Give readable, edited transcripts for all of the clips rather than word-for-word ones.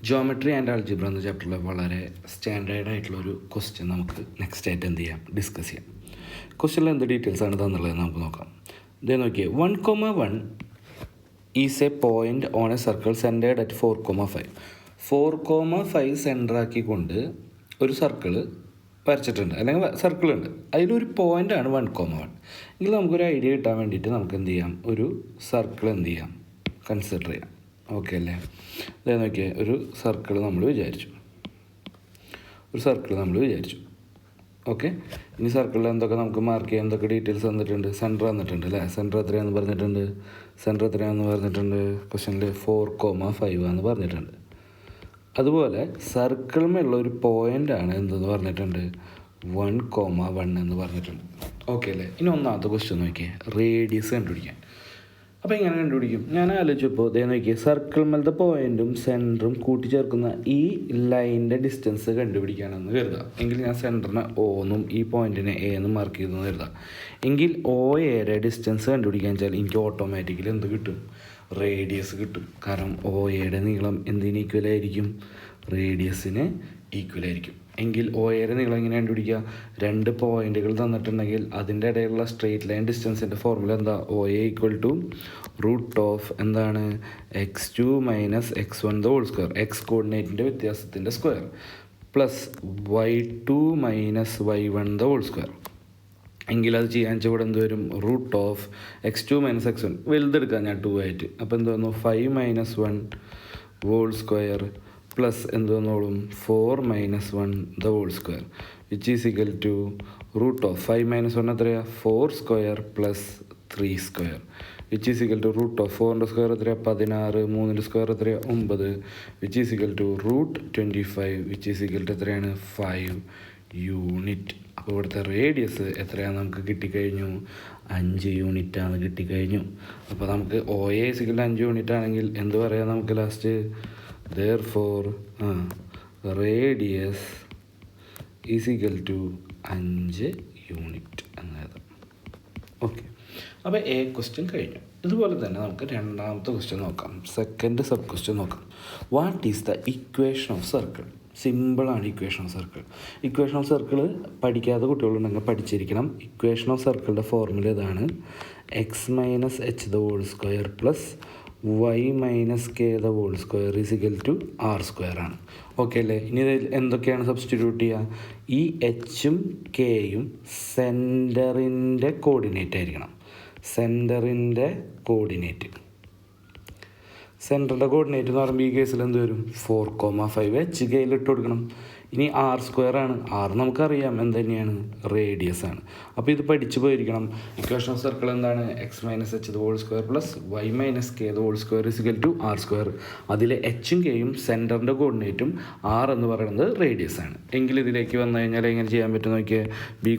Geometry and algebra എന്ന ചാപ്റ്ററിലെ വളരെ standard ആയിട്ടുള്ളൊരു ക്വസ്റ്റ്യൻ നമുക്ക് നെക്സ്റ്റ് ആയിട്ട് എന്ത് ചെയ്യാം, ഡിസ്കസ് ചെയ്യാം. ക്വസ്റ്റ്യനിൽ എന്ത് ഡീറ്റെയിൽസ് ആണ് തന്നുള്ളത് നമുക്ക് നോക്കാം. ഇതേ നോക്കിയേ, 1,1 is a point on a circle centred at 4,5. 4,5 centre ആക്കിക്കൊണ്ട് ഒരു സർക്കിള് വരച്ചിട്ടുണ്ട്, അല്ലെങ്കിൽ സർക്കിളുണ്ട്. അതിലൊരു പോയിൻ്റാണ് 1,1. എങ്കിൽ നമുക്കൊരു ഐഡിയ കിട്ടാൻ വേണ്ടിയിട്ട് നമുക്ക് എന്ത് ചെയ്യാം, ഒരു സർക്കിൾ എന്ത് ചെയ്യാം, കൺസിഡർ ചെയ്യാം. ഓക്കെ അല്ലേ? അതേ നോക്കിയേ, ഒരു സർക്കിൾ നമ്മൾ വിചാരിച്ചു. ഓക്കെ, ഇനി സർക്കിളിൽ എന്തൊക്കെ നമുക്ക് മാർക്ക് ചെയ്യാം, എന്തൊക്കെ ഡീറ്റെയിൽസ് തന്നിട്ടുണ്ട്. സെൻറ്റർ തന്നിട്ടുണ്ട് അല്ലേ? സെൻറ്റർ എത്രയാണെന്ന് പറഞ്ഞിട്ടുണ്ട്. ക്വസ്റ്റ്യനിൽ 4,5 എന്ന് പറഞ്ഞിട്ടുണ്ട്. അതുപോലെ സർക്കിളിലുള്ള ഒരു പോയിൻ്റാണ് എന്തെന്ന് പറഞ്ഞിട്ടുണ്ട്, 1,1 എന്ന് പറഞ്ഞിട്ടുണ്ട്. ഓക്കെ അല്ലേ? ഇനി ഒന്നാമത്തെ ക്വസ്റ്റ്യൻ നോക്കിയേ, റേഡിയസ് കണ്ടുപിടിക്കാൻ. അപ്പോൾ എങ്ങനെ കണ്ടുപിടിക്കും? ഞാൻ ആലോചിച്ചപ്പോൾ ഇതേ നോക്കിയേ, സർക്കിൾ മേലത്തെ പോയിൻറ്റും സെൻറ്ററും കൂട്ടിച്ചേർക്കുന്ന ഈ ലൈനിൻ്റെ ഡിസ്റ്റൻസ് കണ്ടുപിടിക്കുകയാണെന്ന് കരുതാം. എങ്കിൽ ഞാൻ സെൻറ്ററിനെ O എന്നും ഈ പോയിൻറ്റിനെ A എന്നും മാർക്ക് ചെയ്തെന്ന് കരുതാം. എങ്കിൽ OAയുടെ ഡിസ്റ്റൻസ് കണ്ടുപിടിക്കാൻ വെച്ചാൽ എനിക്ക് ഓട്ടോമാറ്റിക്കലി എന്ത് കിട്ടും, റേഡിയസ് കിട്ടും. കാരണം OAയുടെ നീളം എന്തിന് ഈക്വലായിരിക്കും, റേഡിയസിന് ഈക്വലായിരിക്കും. എങ്കിൽ OAയുടെ നീളം എങ്ങനെ കണ്ടുപിടിക്കുക? രണ്ട് പോയിന്റുകൾ തന്നിട്ടുണ്ടെങ്കിൽ അതിൻ്റെ ഇടയിലുള്ള സ്ട്രെയിറ്റ് ലൈൻ ഡിസ്റ്റൻസിൻ്റെ ഫോർമുല എന്താ? OA √, എന്താണ്, x2 - x1 whole square, X കോർഡിനേറ്റിൻ്റെ വ്യത്യാസത്തിൻ്റെ square, plus y2 - y1 whole square. എങ്കിൽ അത് ചെയ്യാൻ വെച്ചാൽ ഇവിടെ എന്ത് വരും, √x2 - x1 വലുതെടുക്കാം ഞാൻ 2 ആയിട്ട്. അപ്പോൾ എന്ത് വന്നു, 5 - 1 ഹോൾ സ്ക്വയർ പ്ലസ് എന്ത് വന്നോളും, 4 - 1 whole square, which is equal to √5 - 1 എത്രയാ, 4 square plus 3 square, which is equal to √4ൻ്റെ സ്ക്വയർ എത്രയാ, 16, 3ൻ്റെ സ്ക്വയർ എത്രയാ, 9, which is equal to √25, which is equal to എത്രയാണ്, 5 യൂണിറ്റ്. അപ്പോൾ ഇവിടുത്തെ റേഡിയസ് എത്രയാണ് നമുക്ക് കിട്ടിക്കഴിഞ്ഞു, 5 യൂണിറ്റാണ് കിട്ടിക്കഴിഞ്ഞു. അപ്പോൾ നമുക്ക് OA = 5 യൂണിറ്റ് ആണെങ്കിൽ എന്ത് പറയാം നമുക്ക് last, therefore radius is equal to 5 unit എന്നത്. ഓക്കെ, അപ്പോൾ A ക്വസ്റ്റ്യൻ കഴിഞ്ഞു. ഇതുപോലെ തന്നെ നമുക്ക് രണ്ടാമത്തെ ക്വസ്റ്റ്യൻ നോക്കാം, സെക്കൻഡ് സബ് ക്വസ്റ്റ്യൻ നോക്കാം. What is the equation of circle? സിമ്പിളാണ് equation of circle. Equation of circle പഠിക്കാത്ത കുട്ടികളുണ്ടെങ്കിൽ പഠിച്ചിരിക്കണം. ഇക്വേഷൻ ഓഫ് സർക്കിളിൻ്റെ ഫോർമുല ഇതാണ്, x - h whole square plus y - k whole square is equal to r² ആണ്. Okay അല്ലേ? ഇനി ഇതിൽ എന്തൊക്കെയാണ് സബ്സ്റ്റിറ്റ്യൂട്ട് ചെയ്യുക? ഈ എച്ചും കെയും സെൻറ്ററിൻ്റെ കോർഡിനേറ്റ് ആയിരിക്കണം. സെൻറ്ററിൻ്റെ കോർഡിനേറ്റ് എന്ന് പറയുമ്പോൾ ഈ കേസിൽ എന്ത് വരും, 4,5 എച്ച് കെയിൽ ഇട്ട് കൊടുക്കണം. ഇനി r² ആണ്. r നമുക്കറിയാം എന്ത് തന്നെയാണ്, റേഡിയസ് ആണ്. അപ്പോൾ ഇത് പഠിച്ചു പോയിരിക്കണം. ഇക്വേഷൻ ഓഫ് സർക്കിൾ എന്താണ്, x - h whole square plus y - k whole square is equal to r². അതിൽ എച്ചും കെയും സെൻറ്ററിൻ്റെ കോർഡിനേറ്റും r എന്ന് പറയുന്നത് റേഡിയസ് ആണ്. എങ്കിൽ ഇതിലേക്ക് വന്നു കഴിഞ്ഞാൽ എങ്ങനെ ചെയ്യാൻ പറ്റും നോക്കിയാൽ, ബി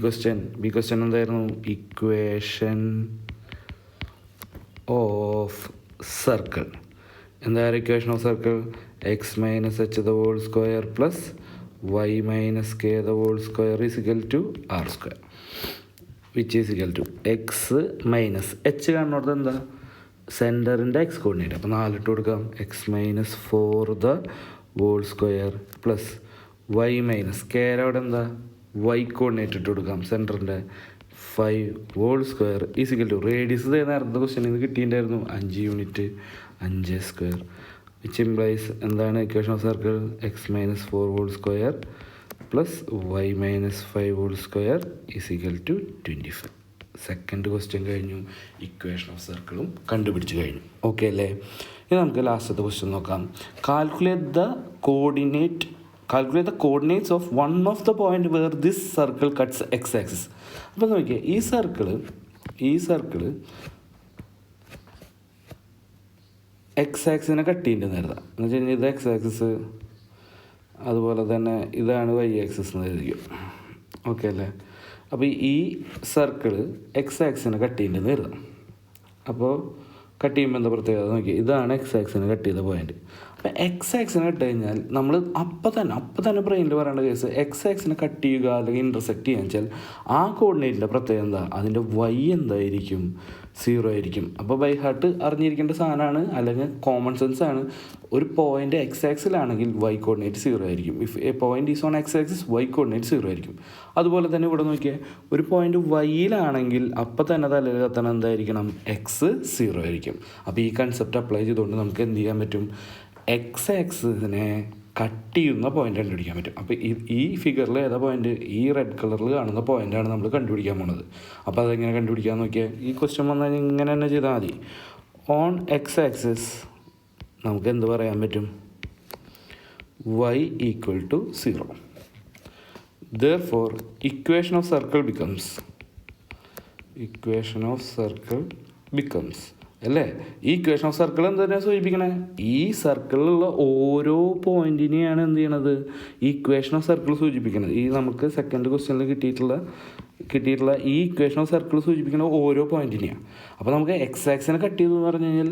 ക്വസ്റ്റ്യൻ എന്തായിരുന്നു, ഇക്വേഷൻ ഓഫ് സർക്കിൾ. എന്തായാലും equation of circle x - h whole square plus y - k whole square is equal to r², which is equal to x - h കാണുന്നത് എന്താ, സെൻറ്ററിൻ്റെ എക്സ് കോർഡിനേറ്റ്. അപ്പോൾ 4 ഇട്ട് കൊടുക്കാം, x - 4 whole square plus y - k അവിടെ എന്താ, y coordinate ഇട്ട് കൊടുക്കാം, സെൻറ്ററിൻ്റെ 5 whole square is equal to radius. നേരത്തെ ക്വസ്റ്റ്യൻ ഇത് കിട്ടിയിട്ടുണ്ടായിരുന്നു, 5 യൂണിറ്റ്, 5² which implies എന്താണ് equation of circle, x - 4 whole square plus y - 5 whole square is equal to 25. Second question കഴിഞ്ഞു, ഇക്വേഷൻ ഓഫ് സർക്കിളും കണ്ടുപിടിച്ച് കഴിഞ്ഞു. ഓക്കെ അല്ലേ? ഇനി നമുക്ക് ലാസ്റ്റത്തെ ക്വസ്റ്റ്യൻ നോക്കാം. Calculate the coordinates of one of the point where this circle cuts x axis. അപ്പോൾ നോക്കിയേ, ഈ സർക്കിള് എക്സ് ആക്സിനെ കട്ട് ചെയ്യേണ്ടതെന്ന് കരുതാം. എന്ന് വെച്ച് കഴിഞ്ഞാൽ ഇത് എക്സ് ആക്സിസ്, അതുപോലെ തന്നെ ഇതാണ് y ആക്സിസ് എന്ന് കരുതിക്കും. ഓക്കെ അല്ലേ? അപ്പോൾ ഈ സർക്കിള് എക്സ് ആക്സിനെ കട്ട് ചെയ്യേണ്ടതെന്ന് കരുതാം. അപ്പോൾ കട്ട് ചെയ്യുമ്പോൾ എന്താ പ്രത്യേകത നോക്കി, ഇതാണ് എക്സ് ആക്സിനെ കട്ട് ചെയ്ത പോയിന്റ്. ഇപ്പം എക്സ് ആക്സിനെ ഇട്ട് കഴിഞ്ഞാൽ നമ്മൾ അപ്പം തന്നെ ബ്രെയിനിൽ പറയേണ്ട കേസ് എക്സ് ആക്സിനെ കട്ട് ചെയ്യുക അല്ലെങ്കിൽ ഇൻ്റർസെക്റ്റ് ചെയ്യുക വെച്ചാൽ ആ കോർഡിനേറ്റിൻ്റെ പ്രത്യേകത എന്താ, അതിൻ്റെ വൈ എന്തായിരിക്കും, 0 ആയിരിക്കും. അപ്പോൾ ബൈ ഹാർട്ട് അറിഞ്ഞിരിക്കേണ്ട സാധനമാണ്, അല്ലെങ്കിൽ കോമൺ സെൻസ് ആണ്. ഒരു പോയിൻ്റ് എക്സ് ആക്സിലാണെങ്കിൽ വൈ കോർഡിനേറ്റ് 0 ആയിരിക്കും. If a point is on X axis Y coordinate 0 ആയിരിക്കും. അതുപോലെ തന്നെ ഇവിടെ നോക്കിയാൽ ഒരു പോയിൻ്റ് വൈയിലാണെങ്കിൽ അപ്പം തന്നെ തലയിൽ കത്തണം എന്തായിരിക്കണം, എക്സ് 0 ആയിരിക്കും. അപ്പോൾ ഈ കൺസെപ്റ്റ് അപ്ലൈ ചെയ്തുകൊണ്ട് നമുക്ക് എന്ത് ചെയ്യാൻ പറ്റും, എക്സ് ആക്സിസിനെ കട്ട് ചെയ്യുന്ന പോയിൻ്റ് കണ്ടുപിടിക്കാൻ പറ്റും. അപ്പോൾ ഈ ഫിഗറിൽ ഏതാ പോയിൻ്റ്, ഈ റെഡ് കളറിൽ കാണുന്ന പോയിൻ്റാണ് നമ്മൾ കണ്ടുപിടിക്കാൻ പോണത്. അപ്പോൾ അതെങ്ങനെ കണ്ടുപിടിക്കാൻ നോക്കിയാൽ ഈ ക്വസ്റ്റ്യൻ വന്നാൽ ഇങ്ങനെ തന്നെ ചെയ്താൽ മതി. ഓൺ എക്സ് ആക്സിസ് നമുക്ക് എന്ത് പറയാൻ പറ്റും, y equal to 0. Therefore, equation of circle becomes അല്ലേ, ഈ ഇക്വേഷൻ ഓഫ് സർക്കിൾ എന്ത് തന്നെയാണ് സൂചിപ്പിക്കണേ, ഈ സർക്കിളിലുള്ള ഓരോ പോയിന്റിനെയാണ് എന്ത് ചെയ്യണത്, ഈ ഇക്വേഷൻ ഓഫ് സർക്കിൾ സൂചിപ്പിക്കുന്നത്. ഈ നമുക്ക് സെക്കൻഡ് ക്വസ്റ്റ്യനിൽ കിട്ടിയിട്ടുള്ള ഈ ഇക്വേഷൻ ഓഫ് സർക്കിൾ സൂചിപ്പിക്കുന്ന ഓരോ പോയിന്റിനെയാണ്. അപ്പോൾ നമുക്ക് എക്സ് ആക്സിനെ കട്ട് ചെയ്തു എന്ന് പറഞ്ഞു കഴിഞ്ഞാൽ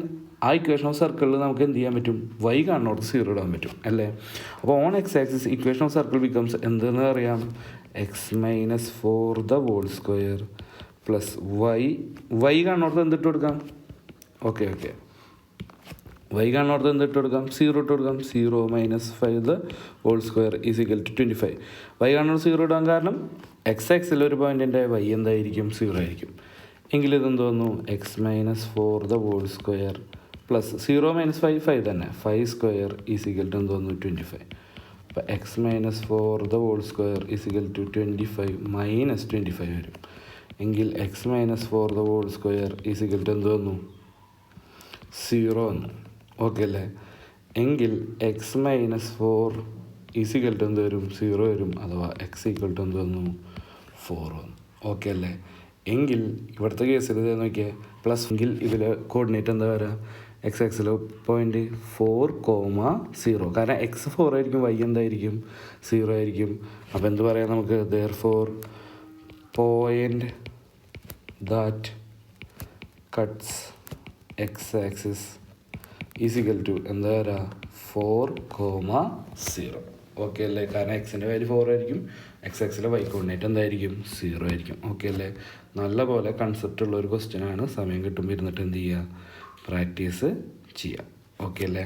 ആ ഇക്വേഷൻ ഓഫ് സർക്കിളിൽ നമുക്ക് എന്ത് ചെയ്യാൻ പറ്റും, വൈ കാണുന്നോട് 0 ഇടാൻ പറ്റും അല്ലേ. അപ്പോൾ on X axis equation of circle becomes എന്തെന്ന് അറിയാം, x-4² പ്ലസ് വൈ കാണുന്നോടത്ത് എന്തിട്ട് കൊടുക്കാം, ഓക്കെ വൈ കാണുന്നോടത്ത് എന്തിട്ട് കൊടുക്കാം, 0 ഇട്ട് കൊടുക്കാം. 0 - 5² ഈസ് ഈക്വൽ ടു 25. വൈ കാണുന്നോട് 0 ഇടാൻ കാരണം എക്സ് ആക്സിൽ ഒരു പോയിൻറ്റിൻ്റെ വൈ എന്തായിരിക്കും, 0 ആയിരിക്കും. എങ്കിൽ ഇതെന്ത് വന്നു, x-4² പ്ലസ് 0 - 5 തന്നെ 5² ഈസ് ഈക്വൽ ടു എന്ത് വന്നു, 25. അപ്പോൾ x-4² ഈസ് ഈക്വൽ ടു 25 - 25 വരും. എങ്കിൽ x-4² ഈസ് ഈക്വൽ ടു എന്ത് വന്നു, 0 വന്നു. ഓക്കെ അല്ലേ. എങ്കിൽ x-4 ഈസ് ഈക്വൽ ടു എന്ത് വരും, 0 വരും. അഥവാ x ഈക്വൽ ടു എന്ത് വന്നു, 4 വന്നു. ഓക്കെ അല്ലേ. എങ്കിൽ ഇവിടുത്തെ കേസിൽ ഇത് നോക്കിയാൽ പ്ലസ് എങ്കിൽ ഇതിൽ കോർഡിനേറ്റ് എന്താ വരിക, എക്സ് ആക്സിൽ പോയിൻറ്റ് 4,0. കാരണം എക്സ് 4 ആയിരിക്കും, വൈ എന്തായിരിക്കും, 0 ആയിരിക്കും. അപ്പോൾ എന്ത് പറയാം നമുക്ക്, therefore point that cuts x-axis is equal to എന്താ പറയുക, 4,0. ഓക്കെ അല്ലേ. കാരണം എക്സിൻ്റെ വാല്യൂ 4 ആയിരിക്കും, എക്സ് ആക്സിലെ വൈ കോർഡിനേറ്റ് എന്തായിരിക്കും, 0 ആയിരിക്കും. ഓക്കെ അല്ലേ. നല്ല പോലെ കൺസെപ്റ്റ് ഉള്ള ഒരു ക്വസ്റ്റ്യനാണ്. സമയം കിട്ടുമ്പോൾ ഇരുന്നിട്ട് എന്ത് ചെയ്യുക, പ്രാക്ടീസ് ചെയ്യുക. ഓക്കെ അല്ലേ.